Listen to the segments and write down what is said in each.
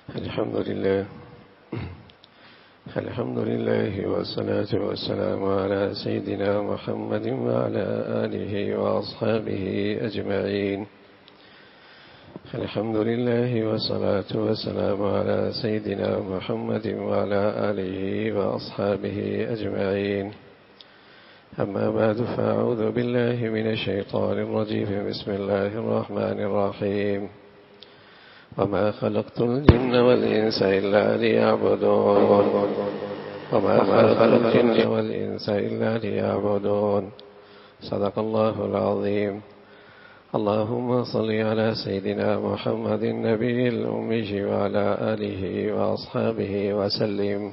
الحمد لله والصلاة والسلام على سيدنا محمد وعلى آله وأصحابه أجمعين. الحمد لله والصلاة والسلام على سيدنا محمد وعلى آله وأصحابه أجمعين. أما بعد، فأعوذ بالله من الشيطان الرجيم. بسم الله الرحمن الرحيم. وما خلقت الجن والإنس إلا ليعبدون. صدق الله العظيم. اللهم صل على سيدنا محمد النبي الأمي وعلى آله وأصحابه وسلم.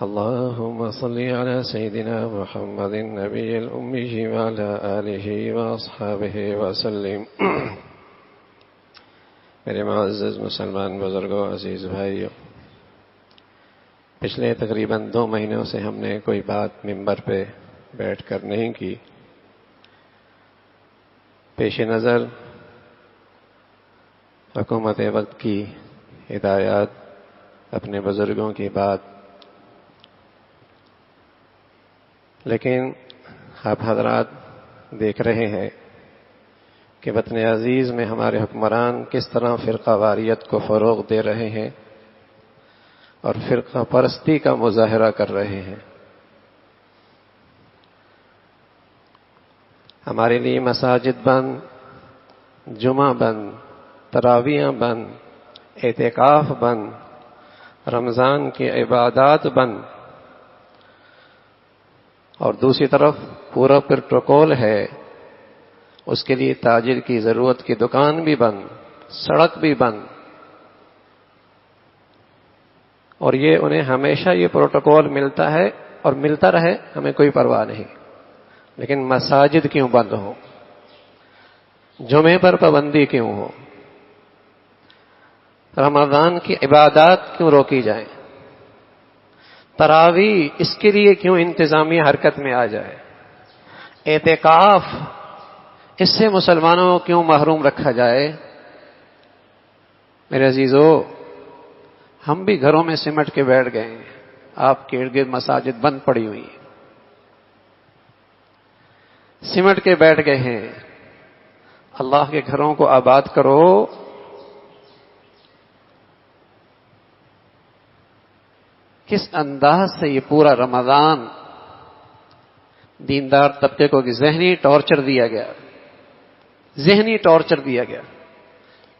اللهم صل على سيدنا محمد النبي الأمي وعلى آله وأصحابه وسلم. میرے معزز مسلمان بزرگوں، عزیز بھائیوں، پچھلے تقریباً 2 مہینوں سے ہم نے کوئی بات ممبر پہ بیٹھ کر نہیں کی. پیش نظر حکومت وقت کی ہدایات، اپنے بزرگوں کی بات، لیکن آپ حضرات دیکھ رہے ہیں کہ وطن عزیز میں ہمارے حکمران کس طرح فرقہ واریت کو فروغ دے رہے ہیں اور فرقہ پرستی کا مظاہرہ کر رہے ہیں. ہمارے لیے مساجد بند، جمعہ بند، تراویح بند، اعتکاف بند، رمضان کی عبادات بند، اور دوسری طرف پورا پروٹوکول ہے، اس کے لیے تاجر کی ضرورت کی دکان بھی بند، سڑک بھی بند، اور یہ انہیں ہمیشہ یہ پروٹوکول ملتا ہے اور ملتا رہے، ہمیں کوئی پرواہ نہیں. لیکن مساجد کیوں بند ہو؟ جمعے پر پابندی کیوں ہو؟ رمضان کی عبادات کیوں روکی جائیں؟ تراویح اس کے لیے کیوں انتظامیہ حرکت میں آ جائے؟ اعتکاف اس سے مسلمانوں کو کیوں محروم رکھا جائے؟ میرے عزیزو، ہم بھی گھروں میں سمٹ کے بیٹھ گئے ہیں، آپ کے ارد گرد مساجد بند پڑی ہوئی ہیں، سمٹ کے بیٹھ گئے ہیں. اللہ کے گھروں کو آباد کرو. کس انداز سے یہ پورا رمضان دیندار طبقے کو ذہنی ٹارچر دیا گیا، ذہنی ٹارچر دیا گیا.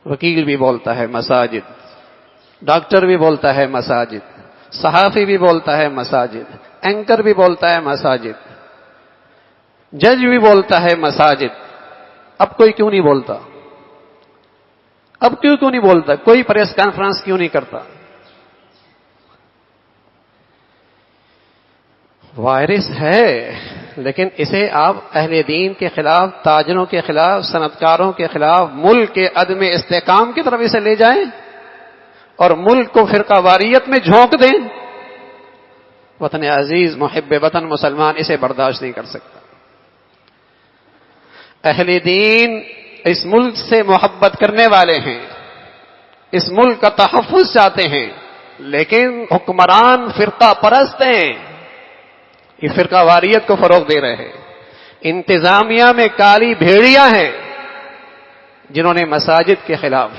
وکیل بھی بولتا ہے مساجد، ڈاکٹر بھی بولتا ہے مساجد، صحافی بھی بولتا ہے مساجد، اینکر بھی بولتا ہے مساجد، جج بھی بولتا ہے مساجد. اب کوئی کیوں نہیں بولتا؟ اب کیوں نہیں بولتا؟ کوئی پریس کانفرنس کیوں نہیں کرتا؟ وائرس ہے، لیکن اسے آپ اہل دین کے خلاف، تاجروں کے خلاف، صنعتکاروں کے خلاف، ملک کے عدم استحکام کی طرف اسے لے جائیں اور ملک کو فرقہ واریت میں جھونک دیں. وطن عزیز، محب وطن مسلمان اسے برداشت نہیں کر سکتا. اہل دین اس ملک سے محبت کرنے والے ہیں، اس ملک کا تحفظ چاہتے ہیں، لیکن حکمران فرقہ پرست ہیں، یہ فرقہ واریت کو فروغ دے رہے ہیں. انتظامیہ میں کالی بھیڑیاں ہیں جنہوں نے مساجد کے خلاف،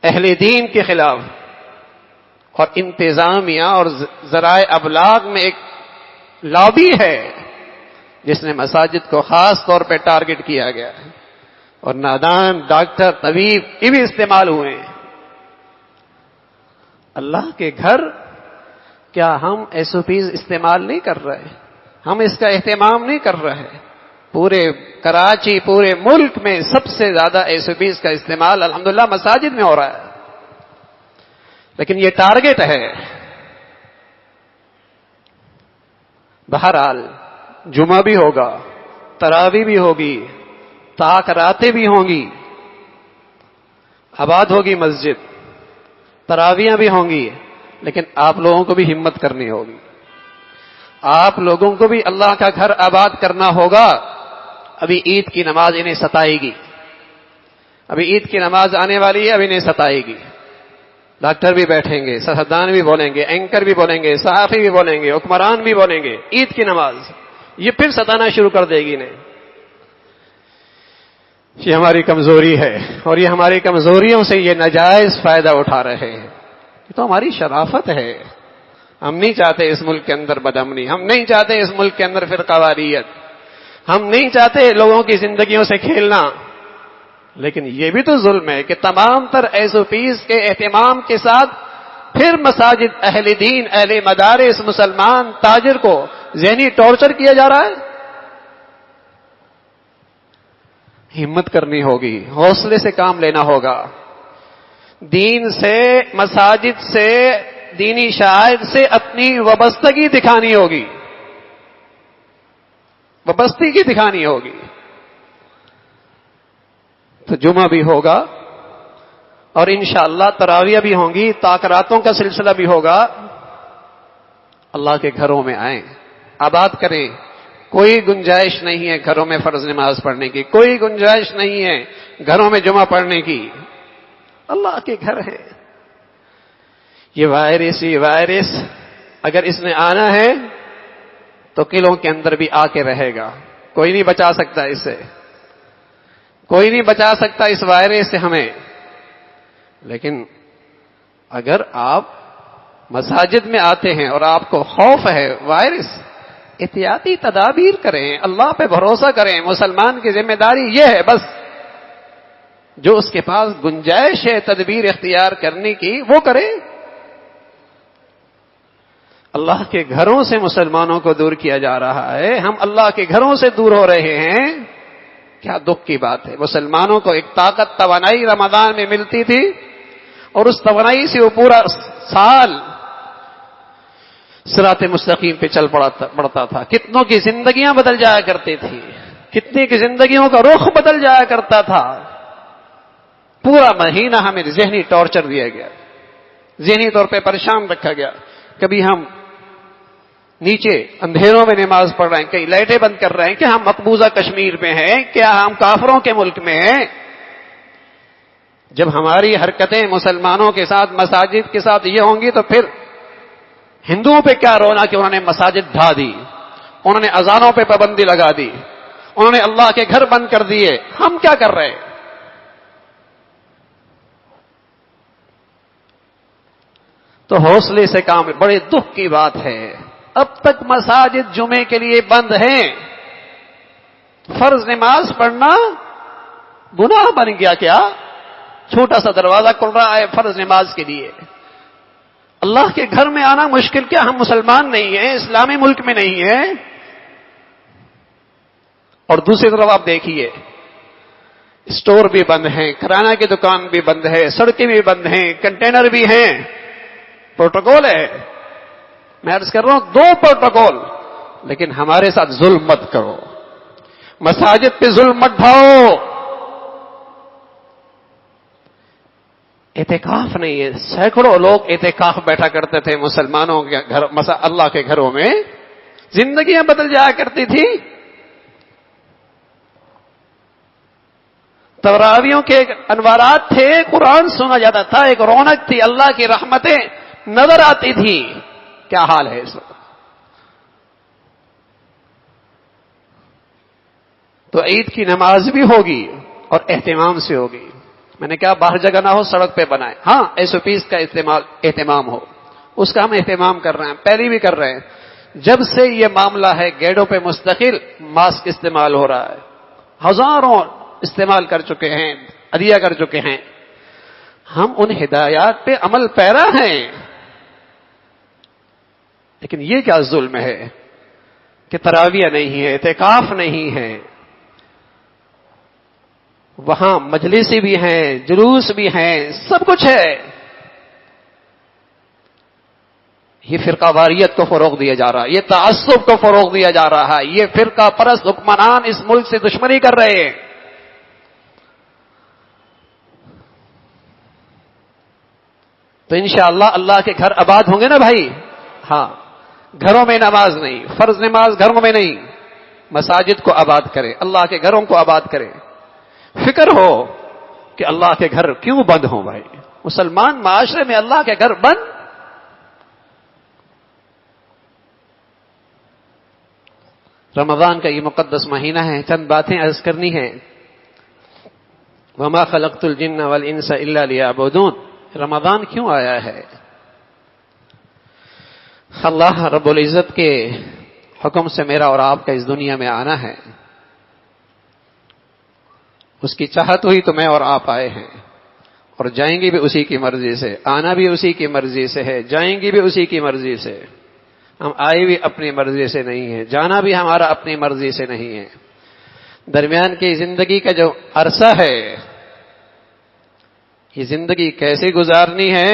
اہل دین کے خلاف، اور انتظامیہ اور ذرائع ابلاغ میں ایک لابی ہے جس نے مساجد کو خاص طور پہ ٹارگٹ کیا گیا ہے، اور نادان ڈاکٹر، طبیب یہ بھی استعمال ہوئے ہیں. اللہ کے گھر، کیا ہم ایس او پیز استعمال نہیں کر رہے؟ ہم اس کا اہتمام نہیں کر رہے؟ پورے کراچی، پورے ملک میں سب سے زیادہ ایس او پیز کا استعمال الحمدللہ مساجد میں ہو رہا ہے. لیکن یہ ٹارگٹ ہے. بہرحال جمعہ بھی ہوگا، تراویح بھی ہوگی، تاکراتیں بھی ہوں گی، آباد ہوگی مسجد، تراویحیں بھی ہوں گی، لیکن آپ لوگوں کو بھی ہمت کرنی ہوگی. آپ لوگوں کو بھی اللہ کا گھر آباد کرنا ہوگا. ابھی عید کی نماز انہیں ستائے گی، ابھی عید کی نماز آنے والی ہے، اب انہیں ستائے گی. ڈاکٹر بھی بیٹھیں گے، سیاستدان بھی بولیں گے، اینکر بھی بولیں گے، صحافی بھی بولیں گے، حکمران بھی بولیں گے، عید کی نماز، یہ پھر ستانا شروع کر دے گی انہیں. یہ ہماری کمزوری ہے، اور یہ ہماری کمزوریوں سے یہ ناجائز فائدہ اٹھا رہے ہیں. یہ تو ہماری شرافت ہے. ہم نہیں چاہتے اس ملک کے اندر بدامنی، ہم نہیں چاہتے اس ملک کے اندر فرقہ واریت، ہم نہیں چاہتے لوگوں کی زندگیوں سے کھیلنا. لیکن یہ بھی تو ظلم ہے کہ تمام تر ایس او پیز کے اہتمام کے ساتھ پھر مساجد، اہل دین، اہل مدارس، مسلمان تاجر کو ذہنی ٹارچر کیا جا رہا ہے. ہمت کرنی ہوگی، حوصلے سے کام لینا ہوگا. دین سے، مساجد سے، دینی شاعر سے اپنی وابستگی دکھانی ہوگی، وابستگی دکھانی ہوگی. تو جمعہ بھی ہوگا اور انشاءاللہ تراویح بھی ہوں گی، تاکراتوں کا سلسلہ بھی ہوگا. اللہ کے گھروں میں آئیں، آباد کریں. کوئی گنجائش نہیں ہے گھروں میں فرض نماز پڑھنے کی، کوئی گنجائش نہیں ہے گھروں میں جمعہ پڑھنے کی. اللہ کے گھر ہے. یہ وائرس اگر اس نے آنا ہے تو قلعوں کے اندر بھی آ کے رہے گا. کوئی نہیں بچا سکتا اس سے، کوئی نہیں بچا سکتا اس وائرس سے ہمیں. لیکن اگر آپ مساجد میں آتے ہیں اور آپ کو خوف ہے وائرس، احتیاطی تدابیر کریں، اللہ پہ بھروسہ کریں. مسلمان کی ذمہ داری یہ ہے بس، جو اس کے پاس گنجائش ہے تدبیر اختیار کرنے کی وہ کرے. اللہ کے گھروں سے مسلمانوں کو دور کیا جا رہا ہے، ہم اللہ کے گھروں سے دور ہو رہے ہیں. کیا دکھ کی بات ہے. مسلمانوں کو ایک طاقت، توانائی رمضان میں ملتی تھی اور اس توانائی سے وہ پورا سال صراط مستقیم پہ چل پڑتا تھا. کتنوں کی زندگیاں بدل جایا کرتی تھی، کتنے کی زندگیوں کا رخ بدل جایا کرتا تھا. پورا مہینہ ہمیں ذہنی ٹارچر دیا گیا، ذہنی طور پہ پریشان رکھا گیا. کبھی ہم نیچے اندھیروں میں نماز پڑھ رہے ہیں، کئی لائٹیں بند کر رہے ہیں کہ ہم مقبوضہ کشمیر میں ہیں، کیا ہم کافروں کے ملک میں ہیں. جب ہماری حرکتیں مسلمانوں کے ساتھ، مساجد کے ساتھ یہ ہوں گی تو پھر ہندوؤں پہ کیا رونا کہ انہوں نے مساجد ڈھا دی، انہوں نے اذانوں پہ پابندی لگا دی، انہوں نے اللہ کے گھر بند کر دیے. ہم کیا کر رہے ہیں؟ تو حوصلے سے کام. بڑے دکھ کی بات ہے اب تک مساجد جمعے کے لیے بند ہیں. فرض نماز پڑھنا گناہ بن گیا کیا؟ چھوٹا سا دروازہ کھل رہا ہے فرض نماز کے لیے. اللہ کے گھر میں آنا مشکل کیا؟ ہم مسلمان نہیں ہیں، اسلامی ملک میں نہیں ہیں. اور دوسری طرف آپ دیکھیے، اسٹور بھی بند ہیں، کرانہ کی دکان بھی بند ہے، سڑکیں بھی بند ہیں، کنٹینر بھی ہیں. پروٹوکول ہے، میں عرض کر رہا ہوں 2 پروٹوکول. لیکن ہمارے ساتھ ظلم مت کرو، مساجد پہ ظلم مت ڈھاؤ. اعتکاف نہیں ہے. سینکڑوں لوگ اعتکاف بیٹھا کرتے تھے مسلمانوں کے گھر، اللہ کے گھروں میں. زندگیاں بدل جایا کرتی تھی. تراویحوں کے انوارات تھے، قرآن سنا جاتا تھا، ایک رونق تھی، اللہ کی رحمتیں نظر آتی تھی. کیا حال ہے اس وقت؟ تو عید کی نماز بھی ہوگی اور اہتمام سے ہوگی. میں نے کہا باہر جگہ نہ ہو، سڑک پہ بنائے. ہاں ایس او پیز کا اہتمام ہو، اس کا ہم اہتمام کر رہے ہیں، پہلے بھی کر رہے ہیں. جب سے یہ معاملہ ہے گیٹوں پہ مستقل ماسک استعمال ہو رہا ہے، ہزاروں استعمال کر چکے ہیں، عطیہ کر چکے ہیں. ہم ان ہدایات پہ عمل پیرا ہیں. لیکن یہ کیا ظلم ہے کہ تراویح نہیں ہے، اعتکاف نہیں ہے. وہاں مجلسی بھی ہیں، جلوس بھی ہیں، سب کچھ ہے. یہ فرقہ واریت کو فروغ دیا جا رہا ہے، یہ تعصب کو فروغ دیا جا رہا ہے. یہ فرقہ پرست حکمران اس ملک سے دشمنی کر رہے ہیں. تو انشاءاللہ اللہ کے گھر آباد ہوں گے نا بھائی. ہاں گھروں میں نماز نہیں، فرض نماز گھروں میں نہیں، مساجد کو آباد کرے، اللہ کے گھروں کو آباد کرے. فکر ہو کہ اللہ کے گھر کیوں بند ہوں بھائی. مسلمان معاشرے میں اللہ کے گھر بند. رمضان کا یہ مقدس مہینہ ہے، چند باتیں عرض کرنی ہیں. وما خلقت الجن والانس الا لیعبدون. رمضان کیوں آیا ہے؟ اللہ رب العزت کے حکم سے میرا اور آپ کا اس دنیا میں آنا ہے. اس کی چاہت ہوئی تو میں اور آپ آئے ہیں، اور جائیں گے بھی اسی کی مرضی سے. آنا بھی اسی کی مرضی سے ہے، جائیں گے بھی اسی کی مرضی سے. ہم آئے بھی اپنی مرضی سے نہیں ہیں، جانا بھی ہمارا اپنی مرضی سے نہیں ہے. درمیان کی زندگی کا جو عرصہ ہے، یہ زندگی کیسے گزارنی ہے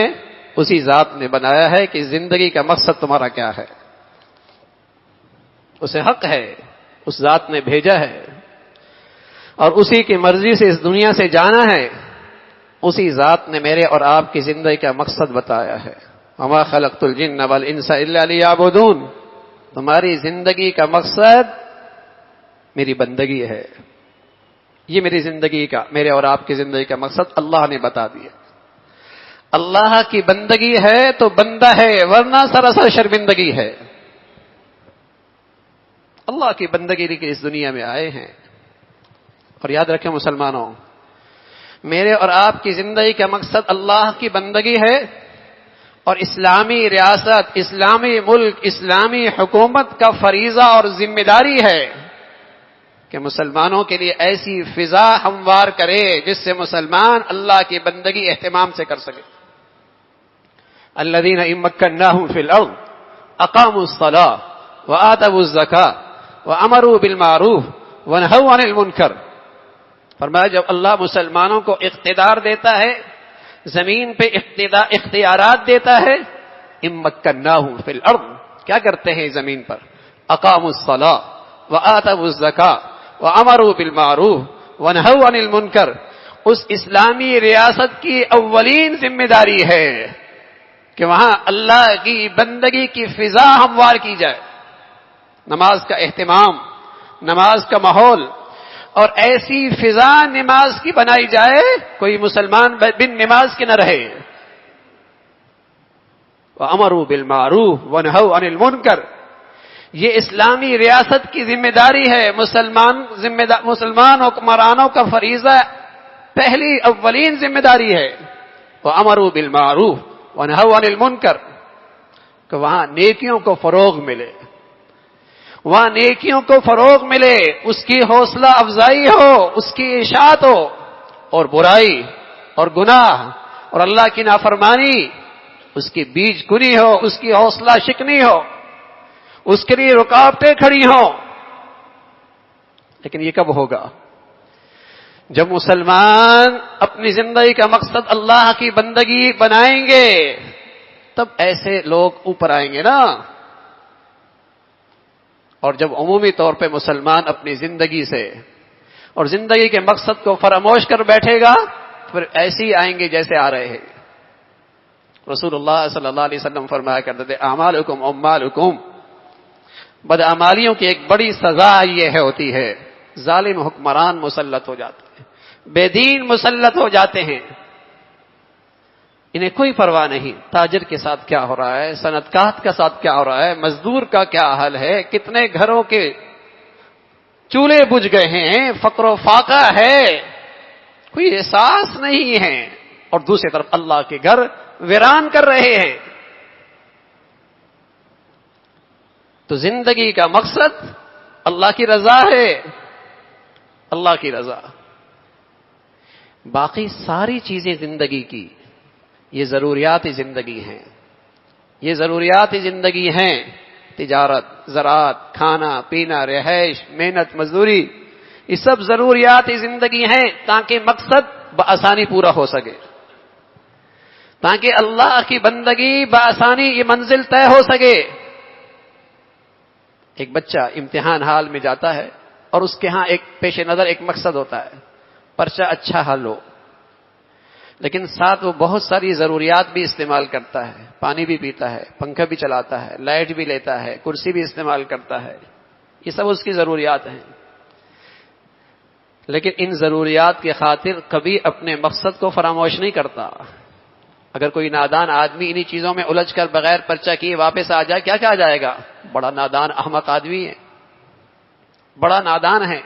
اسی ذات نے بنایا ہے کہ زندگی کا مقصد تمہارا کیا ہے. اسے حق ہے، اس ذات نے بھیجا ہے، اور اسی کی مرضی سے اس دنیا سے جانا ہے. اسی ذات نے میرے اور آپ کی زندگی کا مقصد بتایا ہے. وما خلقت الجن والانس الا لیعبدون. تمہاری زندگی کا مقصد میری بندگی ہے. یہ میری زندگی کا، میرے اور آپ کی زندگی کا مقصد اللہ نے بتا دیا. اللہ کی بندگی ہے تو بندہ ہے، ورنہ سراسر شرمندگی ہے. اللہ کی بندگی کے اس دنیا میں آئے ہیں. اور یاد رکھیں مسلمانوں، میرے اور آپ کی زندگی کا مقصد اللہ کی بندگی ہے، اور اسلامی ریاست، اسلامی ملک، اسلامی حکومت کا فریضہ اور ذمہ داری ہے کہ مسلمانوں کے لیے ایسی فضا ہموار کرے جس سے مسلمان اللہ کی بندگی اہتمام سے کر سکے. الذین ان مکناہم فی الارض اقاموا الصلاۃ وآتوا الزکاۃ وامروا بالمعروف ونہوا عن المنکر. فرمایا جب اللہ مسلمانوں کو اقتدار دیتا ہے، زمین پہ اختیارات دیتا ہے، ان مکناہم فی الارض، کیا کرتے ہیں زمین پر؟ اقاموا الصلاۃ وآتوا الزکاۃ وامروا بالمعروف ونہوا عن المنکر. اس اسلامی ریاست کی اولین ذمہ داری ہے کہ وہاں اللہ کی بندگی کی فضا ہموار کی جائے. نماز کا اہتمام، نماز کا ماحول، اور ایسی فضا نماز کی بنائی جائے کوئی مسلمان بن نماز کے نہ رہے. وَأَمَرُوا بِالْمَعْرُوفِ وَنَهَوْا عَنِ الْمُنكَرِ. یہ اسلامی ریاست کی ذمہ داری ہے. مسلمان حکمرانوں کا فریضہ، پہلی اولین ذمہ داری ہے وَأَمَرُوا بِالْمَعْرُوفِ وَنَهَوْا عَنِ الْمُنكَرِ، کہ وہاں نیکیوں کو فروغ ملے، وہاں نیکیوں کو فروغ ملے، اس کی حوصلہ افزائی ہو، اس کی اشاعت ہو، اور برائی اور گناہ اور اللہ کی نافرمانی اس کی بیج کنی ہو، اس کی حوصلہ شکنی ہو، اس کے لیے رکاوٹیں کھڑی ہوں. لیکن یہ کب ہوگا؟ جب مسلمان اپنی زندگی کا مقصد اللہ کی بندگی بنائیں گے، تب ایسے لوگ اوپر آئیں گے نا. اور جب عمومی طور پہ مسلمان اپنی زندگی سے اور زندگی کے مقصد کو فراموش کر بیٹھے گا، پھر ایسے ہی آئیں گے جیسے آ رہے ہیں. رسول اللہ صلی اللہ علیہ وسلم فرمایا کرتے تھے اعمالکم اموالکم. بدعمالیوں کی ایک بڑی سزا یہ ہوتی ہے، ظالم حکمران مسلط ہو جاتے ہیں، بے دین مسلط ہو جاتے ہیں. انہیں کوئی پرواہ نہیں تاجر کے ساتھ کیا ہو رہا ہے، صنعت کار کے ساتھ کیا ہو رہا ہے، مزدور کا کیا حال ہے، کتنے گھروں کے چولہے بجھ گئے ہیں، فقر و فاقہ ہے، کوئی احساس نہیں ہے. اور دوسری طرف اللہ کے گھر ویران کر رہے ہیں. تو زندگی کا مقصد اللہ کی رضا ہے، اللہ کی رضا. باقی ساری چیزیں زندگی کی یہ ضروریات زندگی ہیں، یہ ضروریات زندگی ہیں. تجارت، زراعت، کھانا پینا، رہائش، محنت مزدوری، یہ سب ضروریات زندگی ہیں تاکہ مقصد بآسانی پورا ہو سکے، تاکہ اللہ کی بندگی بآسانی یہ منزل طے ہو سکے. ایک بچہ امتحان حال میں جاتا ہے اور اس کے ہاں ایک پیش نظر ایک مقصد ہوتا ہے، پرچہ اچھا حل ہو، لیکن ساتھ وہ بہت ساری ضروریات بھی استعمال کرتا ہے، پانی بھی پیتا ہے، پنکھا بھی چلاتا ہے، لائٹ بھی لیتا ہے، کرسی بھی استعمال کرتا ہے. یہ سب اس کی ضروریات ہیں. لیکن ان ضروریات کی خاطر کبھی اپنے مقصد کو فراموش نہیں کرتا. اگر کوئی نادان آدمی انہی چیزوں میں الجھ کر بغیر پرچہ کیے واپس آ جائے، کیا کہا جائے گا؟ بڑا نادان احمق آدمی ہے، بڑا نادان ہے۔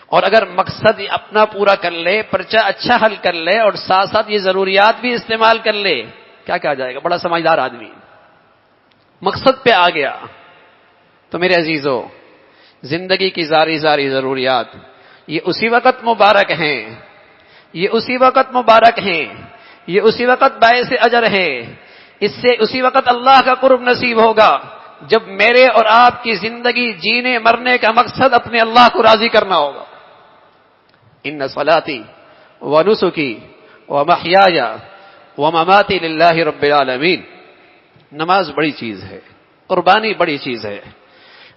اور اگر مقصد اپنا پورا کر لے، پرچہ اچھا حل کر لے اور ساتھ ساتھ یہ ضروریات بھی استعمال کر لے، کیا کہا جائے گا؟ بڑا سمجھدار آدمی، مقصد پہ آ گیا۔ تو میرے عزیزو، زندگی کی ساری ضروریات یہ اسی وقت مبارک ہیں، یہ اسی وقت مبارک ہیں، یہ اسی وقت باعث اجر ہے، اس سے اسی وقت اللہ کا قرب نصیب ہوگا جب میرے اور آپ کی زندگی جینے مرنے کا مقصد اپنے اللہ کو راضی کرنا ہوگا۔ ان صلاتی ونسکی ومحیای ومماتی للہ رب العالمین۔ نماز بڑی چیز ہے، قربانی بڑی چیز ہے،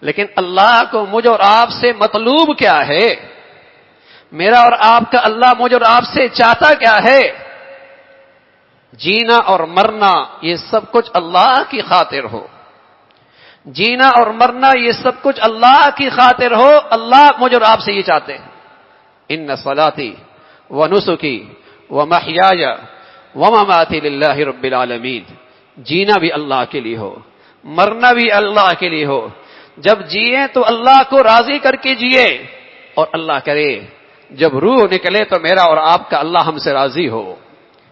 لیکن اللہ کو مجھ اور آپ سے مطلوب کیا ہے؟ میرا اور آپ کا اللہ مجھ اور آپ سے چاہتا کیا ہے؟ جینا اور مرنا یہ سب کچھ اللہ کی خاطر ہو، جینا اور مرنا یہ سب کچھ اللہ کی خاطر ہو۔ اللہ مجھ اور آپ سے یہ چاہتے ہیں۔ ان صلاتی ونسکی ومحیای ومماتی للہ رب العالمین۔ جینا بھی اللہ کے لیے ہو، مرنا بھی اللہ کے لیے ہو۔ جب جیے تو اللہ کو راضی کر کے جیے، اور اللہ کرے جب روح نکلے تو میرا اور آپ کا اللہ ہم سے راضی ہو۔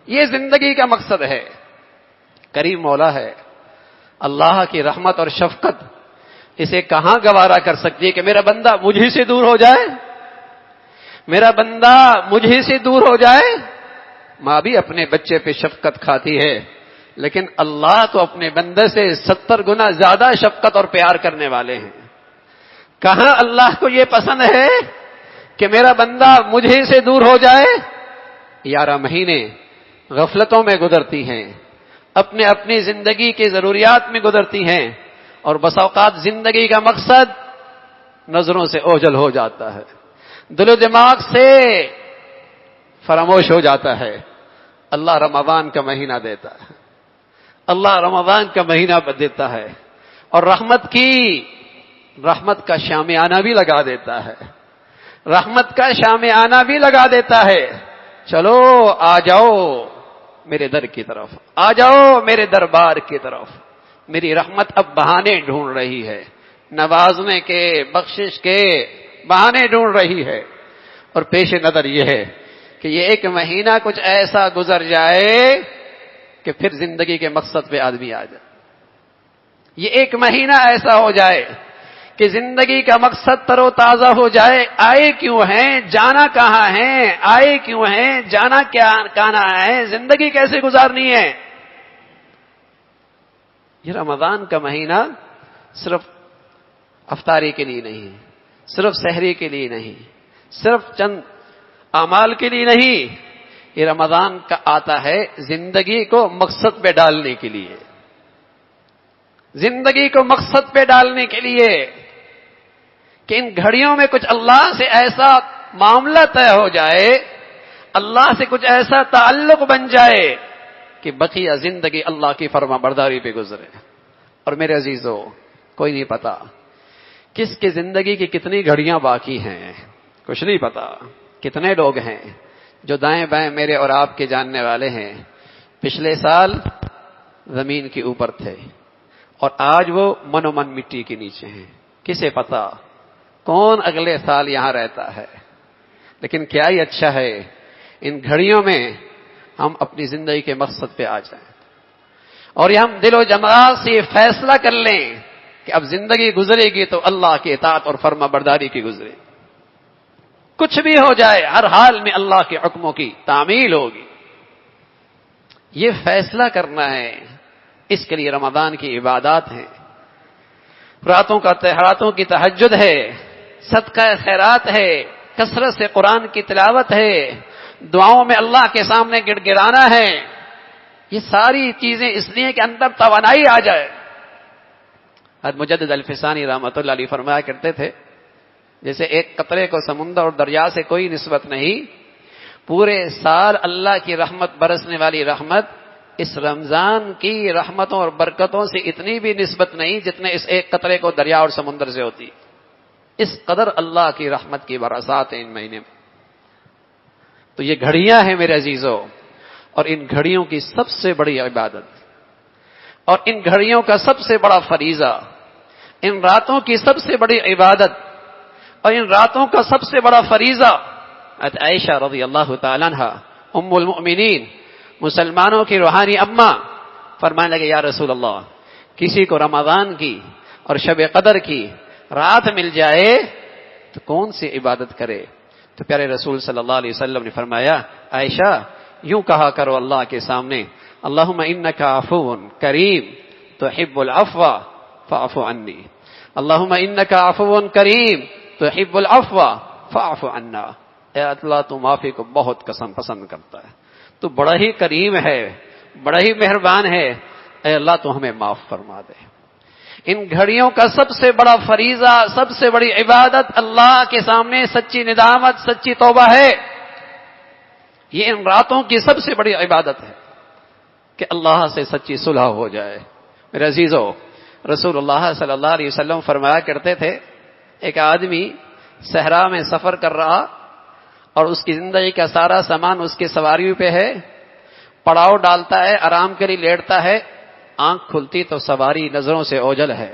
یہ زندگی کا مقصد ہے۔ کریم مولا ہے، اللہ کی رحمت اور شفقت اسے کہاں گوارا کر سکتی ہے کہ میرا بندہ مجھے سے دور ہو جائے، میرا بندہ مجھے سے دور ہو جائے۔ ماں بھی اپنے بچے پہ شفقت کھاتی ہے، لیکن اللہ تو اپنے بندے سے 70 گنا زیادہ شفقت اور پیار کرنے والے ہیں۔ کہاں اللہ کو یہ پسند ہے کہ میرا بندہ مجھے سے دور ہو جائے؟ 11 مہینے غفلتوں میں گزرتی ہیں، اپنے اپنی زندگی کی ضروریات میں گزرتی ہیں، اور بس اوقات زندگی کا مقصد نظروں سے اوجھل ہو جاتا ہے، دل و دماغ سے فراموش ہو جاتا ہے۔ اللہ رمضان کا مہینہ دیتا ہے، اللہ رمضان کا مہینہ دیتا ہے، اور رحمت کا شامیانہ بھی لگا دیتا ہے، رحمت کا شامیانہ بھی لگا دیتا ہے۔ چلو آ جاؤ میرے در کی طرف، آ جاؤ میرے دربار کی طرف۔ میری رحمت اب بہانے ڈھونڈ رہی ہے، نوازنے کے، بخشش کے بہانے ڈھونڈ رہی ہے۔ اور پیش نظر یہ ہے کہ یہ ایک مہینہ کچھ ایسا گزر جائے کہ پھر زندگی کے مقصد پہ آدمی آ جائے۔ یہ ایک مہینہ ایسا ہو جائے کہ زندگی کا مقصد تر و تازہ ہو جائے۔ آئے کیوں ہیں، جانا کہاں ہے، آئے کیوں ہیں، جانا کیا کہنا ہے، زندگی کیسے گزارنی ہے۔ یہ رمضان کا مہینہ صرف افطاری کے لیے نہیں، صرف سحری کے لیے نہیں، صرف چند اعمال کے لیے نہیں، یہ رمضان کا آتا ہے زندگی کو مقصد پہ ڈالنے کے لیے، زندگی کو مقصد پہ ڈالنے کے لیے، کہ ان گھڑیوں میں کچھ اللہ سے ایسا معاملہ طے ہو جائے، اللہ سے کچھ ایسا تعلق بن جائے کہ بقیہ زندگی اللہ کی فرما برداری پہ گزرے۔ اور میرے عزیزو، کوئی نہیں پتا کس کی زندگی کی کتنی گھڑیاں باقی ہیں، کچھ نہیں پتا۔ کتنے لوگ ہیں جو دائیں بائیں میرے اور آپ کے جاننے والے ہیں، پچھلے سال زمین کے اوپر تھے اور آج وہ من و من مٹی کے نیچے ہیں۔ کسے پتا کون اگلے سال یہاں رہتا ہے؟ لیکن کیا ہی اچھا ہے ان گھڑیوں میں ہم اپنی زندگی کے مقصد پہ آ جائیں، اور یہ ہم دل و جماعت سے یہ فیصلہ کر لیں کہ اب زندگی گزرے گی تو اللہ کی اطاعت اور فرما برداری کی گزرے، کچھ بھی ہو جائے ہر حال میں اللہ کے حکموں کی تعمیل ہوگی۔ یہ فیصلہ کرنا ہے، اس کے لیے رمضان کی عبادات ہیں، راتوں کی تہجد ہے، صدقہ خیرات ہے، کثرت سے قرآن کی تلاوت ہے، دعاؤں میں اللہ کے سامنے گڑ گڑانا ہے۔ یہ ساری چیزیں اس لیے کہ اندر توانائی آ جائے۔ حضرت مجدد الفسانی رحمۃ اللہ علیہ فرمایا کرتے تھے، جیسے ایک قطرے کو سمندر اور دریا سے کوئی نسبت نہیں، پورے سال اللہ کی رحمت برسنے والی رحمت اس رمضان کی رحمتوں اور برکتوں سے اتنی بھی نسبت نہیں جتنے اس ایک قطرے کو دریا اور سمندر سے ہوتی۔ اس قدر اللہ کی رحمت کی برسات ہیں ان مہینے میں۔ تو یہ گھڑیاں ہیں میرے عزیزو، اور ان گھڑیوں کی سب سے بڑی عبادت اور ان گھڑیوں کا سب سے بڑا فریضہ، ان راتوں کی سب سے بڑی عبادت اور ان راتوں کا سب سے بڑا فریضہ، عائشہ رضی اللہ تعالیٰ عنہ ام المؤمنین، مسلمانوں کی روحانی اماں، فرمانے لگے یا رسول اللہ، کسی کو رمضان کی اور شب قدر کی رات مل جائے تو کون سی عبادت کرے؟ تو پیارے رسول صلی اللہ علیہ وسلم نے فرمایا عائشہ یوں کہا کرو اللہ کے سامنے اللہم انک عفو کریم تحب العفو فاعف عنی، اللہم انک عفو کریم تحب العفو فاعف عنا، اے اللہ تو معافی کو بہت پسند کرتا ہے، تو بڑا ہی کریم ہے، بڑا ہی مہربان ہے، اے اللہ تو ہمیں معاف فرما دے۔ ان گھڑیوں کا سب سے بڑا فریضہ، سب سے بڑی عبادت اللہ کے سامنے سچی ندامت، سچی توبہ ہے۔ یہ ان راتوں کی سب سے بڑی عبادت ہے کہ اللہ سے سچی صلح ہو جائے۔ میرے عزیزو، رسول اللہ صلی اللہ علیہ وسلم فرمایا کرتے تھے ایک آدمی صحرا میں سفر کر رہا اور اس کی زندگی کا سارا سامان اس کی سواریوں پہ ہے، پڑاؤ ڈالتا ہے، آرام کے لیے لیٹتا ہے، آنکھ کھلتی تو سواری نظروں سے اوجھل ہے،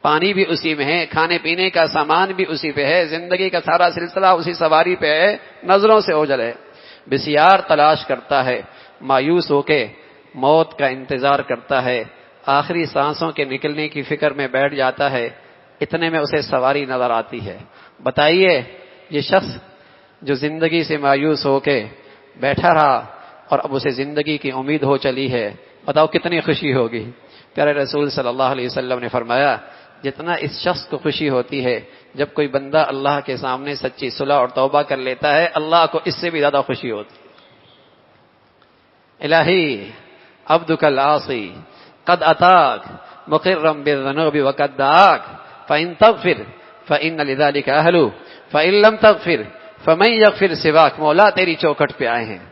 پانی بھی اسی میں ہے، کھانے پینے کا سامان بھی اسی پہ ہے، زندگی کا سارا سلسلہ اسی سواری پہ ہے، نظروں سے اوجھل ہے، بسیار تلاش کرتا ہے، مایوس ہو کے موت کا انتظار کرتا ہے، آخری سانسوں کے نکلنے کی فکر میں بیٹھ جاتا ہے، اتنے میں اسے سواری نظر آتی ہے۔ بتائیے یہ شخص جو زندگی سے مایوس ہو کے بیٹھا رہا اور اب اسے زندگی کی امید ہو چلی ہے، بتاؤ کتنی خوشی ہوگی۔ پیارے رسول صلی اللہ علیہ وسلم نے فرمایا جتنا اس شخص کو خوشی ہوتی ہے جب کوئی بندہ اللہ کے سامنے سچی صلح اور توبہ کر لیتا ہے، اللہ کو اس سے بھی زیادہ خوشی ہوتی ہے۔ الہی عبدک العاصی قد اتاک مقرا بالذنوب وقد دعاک فإن تغفر فإن لذلك اہل فإن لم تغفر فمن یغفر سواک۔ مولا تیری چوکھٹ پہ آئے ہیں،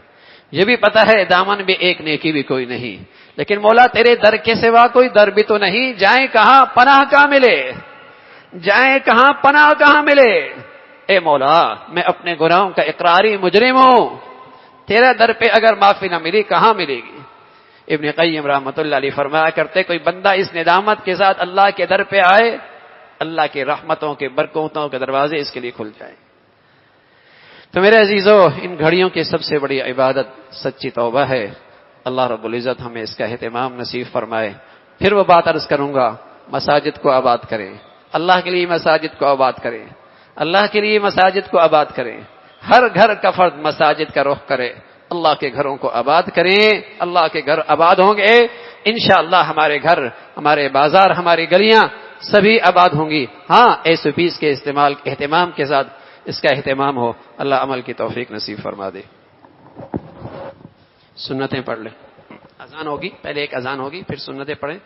یہ بھی پتہ ہے دامن بھی ایک نیکی بھی کوئی نہیں، لیکن مولا تیرے در کے سوا کوئی در بھی تو نہیں، جائیں کہاں پناہ کہاں ملے، جائیں کہاں پناہ کہاں ملے۔ اے مولا میں اپنے گناہوں کا اقراری مجرم ہوں، تیرا در پہ اگر معافی نہ ملی کہاں ملے گی؟ ابن قیم رحمۃ اللہ علیہ فرمایا کرتے کوئی بندہ اس ندامت کے ساتھ اللہ کے در پہ آئے، اللہ کی رحمتوں کے برکتوں کے دروازے اس کے لیے کھل جائیں۔ تو میرے عزیزو، ان گھڑیوں کی سب سے بڑی عبادت سچی توبہ ہے۔ اللہ رب العزت ہمیں اس کا اہتمام نصیب فرمائے۔ پھر وہ بات عرض کروں گا، مساجد کو آباد کریں، اللہ کے لیے مساجد کو آباد کریں، اللہ کے لیے مساجد کو آباد کریں، ہر گھر کا فرد مساجد کا رخ کرے، اللہ کے گھروں کو آباد کریں، اللہ کے گھر آباد ہوں گے انشاءاللہ، ہمارے گھر، ہمارے بازار، ہماری گلیاں سبھی آباد ہوں گی۔ ہاں SOPs کے اہتمام کے ساتھ اس کا اہتمام ہو، اللہ عمل کی توفیق نصیب فرما دے۔ سنتیں پڑھ لیں، اذان ہوگی، پہلے ایک اذان ہوگی پھر سنتیں پڑھیں۔